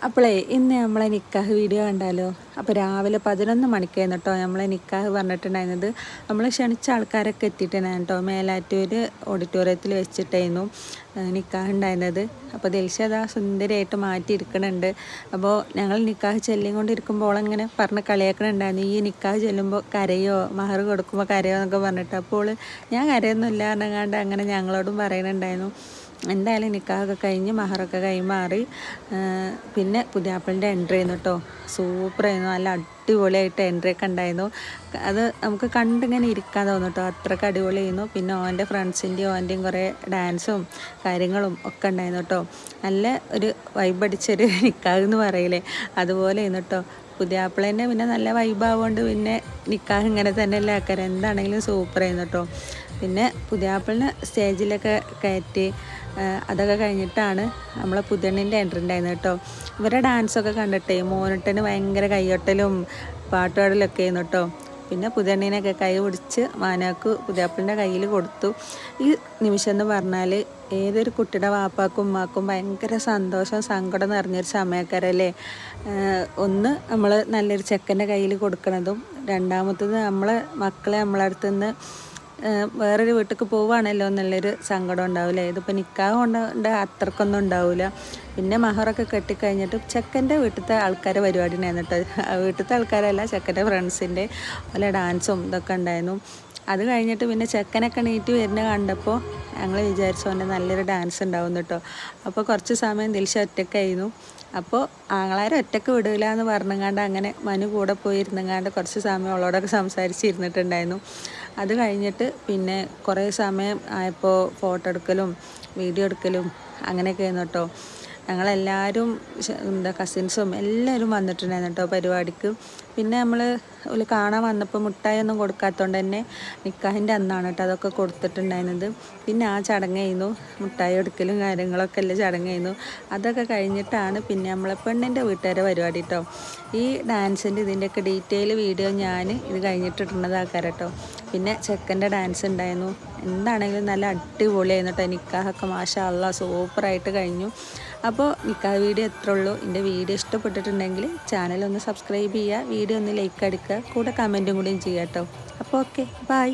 അപ്പോളേ ഇന്ന് നമ്മളെ നിക്കാഹ് വീഡിയോ കണ്ടാലോ? അപ്പോൾ രാവിലെ 11 മണിക്കായിരുന്നു കേട്ടോ നമ്മളെ നിക്കാഹ് പറഞ്ഞിട്ടുണ്ടായിരുന്നത്. നമ്മൾ ക്ഷണിച്ച ആൾക്കാരൊക്കെ എത്തിയിട്ടുണ്ടായിരുന്നു കേട്ടോ. മേലാറ്റൂർ ഓഡിറ്റോറിയത്തിൽ വെച്ചിട്ടായിരുന്നു നിക്കാഹ് ഉണ്ടായിരുന്നത്. അപ്പോൾ ദിൽഷ സുന്ദരിയായിട്ട് മാറ്റിയിരിക്കണുണ്ട്. അപ്പോൾ ഞങ്ങൾ നിക്കാഹ് ചെല്ലിക്കൊണ്ടിരിക്കുമ്പോൾ അങ്ങനെ പറഞ്ഞ് കളിയാക്കണുണ്ടായിരുന്നു, ഈ നിക്കാഹ് ചെല്ലുമ്പോൾ കരയോ, മഹർ കൊടുക്കുമ്പോൾ കരയോ എന്നൊക്കെ പറഞ്ഞിട്ട്. അപ്പോൾ ഞാൻ കരയൊന്നുമില്ല പറഞ്ഞാണ്ട് അങ്ങനെ ഞങ്ങളോടും പറയുന്നുണ്ടായിരുന്നു. എന്തായാലും നിക്കാഹൊക്കെ കഴിഞ്ഞ് മഹറൊക്കെ കൈമാറി. പിന്നെ പുതിയാപ്പിളിൻ്റെ എൻട്രി ആയിരുന്നു കേട്ടോ. സൂപ്പറായിരുന്നു, നല്ല അടിപൊളിയായിട്ട് എൻട്രി ഒക്കെ ഉണ്ടായിരുന്നു. അത് നമുക്ക് കണ്ടിങ്ങനെ ഇരിക്കാൻ തോന്നും കേട്ടോ, അത്രയ്ക്ക് അടിപൊളിയായിരുന്നു. പിന്നെ ഓൻ്റെ ഫ്രണ്ട്സിൻ്റെയും ഓൻ്റെയും കുറേ ഡാൻസും കാര്യങ്ങളും ഒക്കെ ഉണ്ടായിരുന്നു കേട്ടോ. നല്ല ഒരു വൈബടിച്ചൊരു നിക്കാഹ് എന്ന് പറയില്ലേ, അതുപോലെ ആയിരുന്നു കേട്ടോ. പുതിയാപ്പിളേൻ്റെ പിന്നെ നല്ല വൈബാവുകൊണ്ട് പിന്നെ നിക്കാഹ് ഇങ്ങനെ തന്നെയല്ലേ ആക്കാറ്, എന്താണെങ്കിലും സൂപ്പറായിരുന്നു കേട്ടോ. പിന്നെ പുതിയാപ്പിളിനെ സ്റ്റേജിലൊക്കെ കയറ്റി അതൊക്കെ കഴിഞ്ഞിട്ടാണ് നമ്മളെ പുതിയണ്ണിൻ്റെ എൻട്രി ഉണ്ടായിരുന്നു കേട്ടോ. ഇവരുടെ ഡാൻസൊക്കെ കണ്ടിട്ടേ മോനിട്ടന് ഭയങ്കര കൈയൊട്ടലും പാട്ടുപാടലൊക്കെ ആയിരുന്നു കേട്ടോ. പിന്നെ പുതിയണ്ണിനൊക്കെ കൈ പിടിച്ച് മാനാക്ക് പുതിയാപ്പിളിൻ്റെ കയ്യിൽ കൊടുത്തു. ഈ നിമിഷം എന്ന് പറഞ്ഞാൽ ഏതൊരു കുട്ടിയുടെ വാപ്പാക്കും ഉമ്മാക്കും ഭയങ്കര സന്തോഷം സങ്കടം നിറഞ്ഞൊരു സമയക്കാരല്ലേ. ഒന്ന് നമ്മൾ നല്ലൊരു ചെക്കൻ്റെ കയ്യിൽ കൊടുക്കണതും, രണ്ടാമത്തത് നമ്മളെ മക്കളെ നമ്മളടുത്തുനിന്ന് വേറൊരു വീട്ടിലേക്ക് പോവുകയാണല്ലോ എന്നുള്ളൊരു സങ്കടം ഉണ്ടാവില്ലേ. ഇതിപ്പോൾ നിക്കാഹ് കൊണ്ട് അത്രക്കൊന്നും ഉണ്ടാവില്ല. പിന്നെ മഹറൊക്കെ കെട്ടിക്കഴിഞ്ഞിട്ട് ചെക്കൻ്റെ വീട്ടിലത്തെ ആൾക്കാരെ പരിപാടി ഉണ്ടായിരുന്നു കേട്ടോ. വീട്ടിലത്തെ ആൾക്കാരല്ല, ചെക്കൻ്റെ ഫ്രണ്ട്സിൻ്റെ പല ഡാൻസും ഇതൊക്കെ ഉണ്ടായിരുന്നു. അത് കഴിഞ്ഞിട്ട് പിന്നെ ചെക്കനൊക്കെ നീറ്റ് വരുന്ന കണ്ടപ്പോൾ ഞങ്ങൾ വിചാരിച്ചു കൊണ്ട് നല്ലൊരു ഡാൻസ് ഉണ്ടാവും കേട്ടോ. അപ്പോൾ കുറച്ച് സമയം ദിൽഷ ഒറ്റയ്ക്കായിരുന്നു. അപ്പോൾ ആങ്ങളാരെ ഒറ്റയ്ക്ക് വിടില്ല എന്ന് പറഞ്ഞങ്ങാണ്ട് അങ്ങനെ മനു കൂടെ പോയി ഇരുന്നങ്ങാണ്ട് കുറച്ച് സമയം അവളോടൊക്കെ സംസാരിച്ചിരുന്നിട്ടുണ്ടായിരുന്നു. അത് കഴിഞ്ഞിട്ട് പിന്നെ കുറേ സമയം ആയപ്പോൾ ഫോട്ടോ എടുക്കലും വീഡിയോ എടുക്കലും അങ്ങനെയൊക്കെ ആയിരുന്നു കേട്ടോ. ഞങ്ങളെല്ലാവരും കസിൻസും എല്ലാവരും വന്നിട്ടുണ്ടായിരുന്നു കേട്ടോ പരിപാടിക്ക്. പിന്നെ നമ്മൾ കാണാൻ വന്നപ്പോൾ മുട്ടായി ഒന്നും കൊടുക്കാത്തതുകൊണ്ട് തന്നെ നിക്കാഹിൻ്റെ അന്നാണ് കേട്ടോ അതൊക്കെ കൊടുത്തിട്ടുണ്ടായിരുന്നത്. പിന്നെ ആ ചടങ്ങായിരുന്നു, മുട്ടായി എടുക്കലും കാര്യങ്ങളൊക്കെ അല്ലേ ചടങ്ങായിരുന്നു. അതൊക്കെ കഴിഞ്ഞിട്ടാണ് പിന്നെ നമ്മളെ പെണ്ണിൻ്റെ വീട്ടുകാരെ പരിപാടി കേട്ടോ. ഈ ഡാൻസിൻ്റെ ഇതിൻ്റെയൊക്കെ ഡീറ്റെയിൽ വീഡിയോ ഞാൻ ഇത് കഴിഞ്ഞിട്ടിട്ടുള്ളതാക്കാം കേട്ടോ. പിന്നെ ചെക്കൻ്റെ ഡാൻസ് ഉണ്ടായിരുന്നു. എന്താണെങ്കിലും നല്ല അടിപൊളിയായിരുന്നു കേട്ടോ. നിക്കാഹൊക്കെ മാഷാ അല്ലാഹ് സൂപ്പറായിട്ട് കഴിഞ്ഞു. അപ്പോൾ നിക്കാഹ് വീഡിയോ എത്ര ഉള്ളൂ. എൻ്റെ വീഡിയോ ഇഷ്ടപ്പെട്ടിട്ടുണ്ടെങ്കിൽ ചാനൽ ഒന്ന് സബ്സ്ക്രൈബ് ചെയ്യുക, വീഡിയോ ഒന്ന് ലൈക്ക് അടിക്കുക, കൂടെ കമൻറ്റും കൂടിയും ചെയ്യാം കേട്ടോ. അപ്പോൾ ഓക്കെ, ബൈ.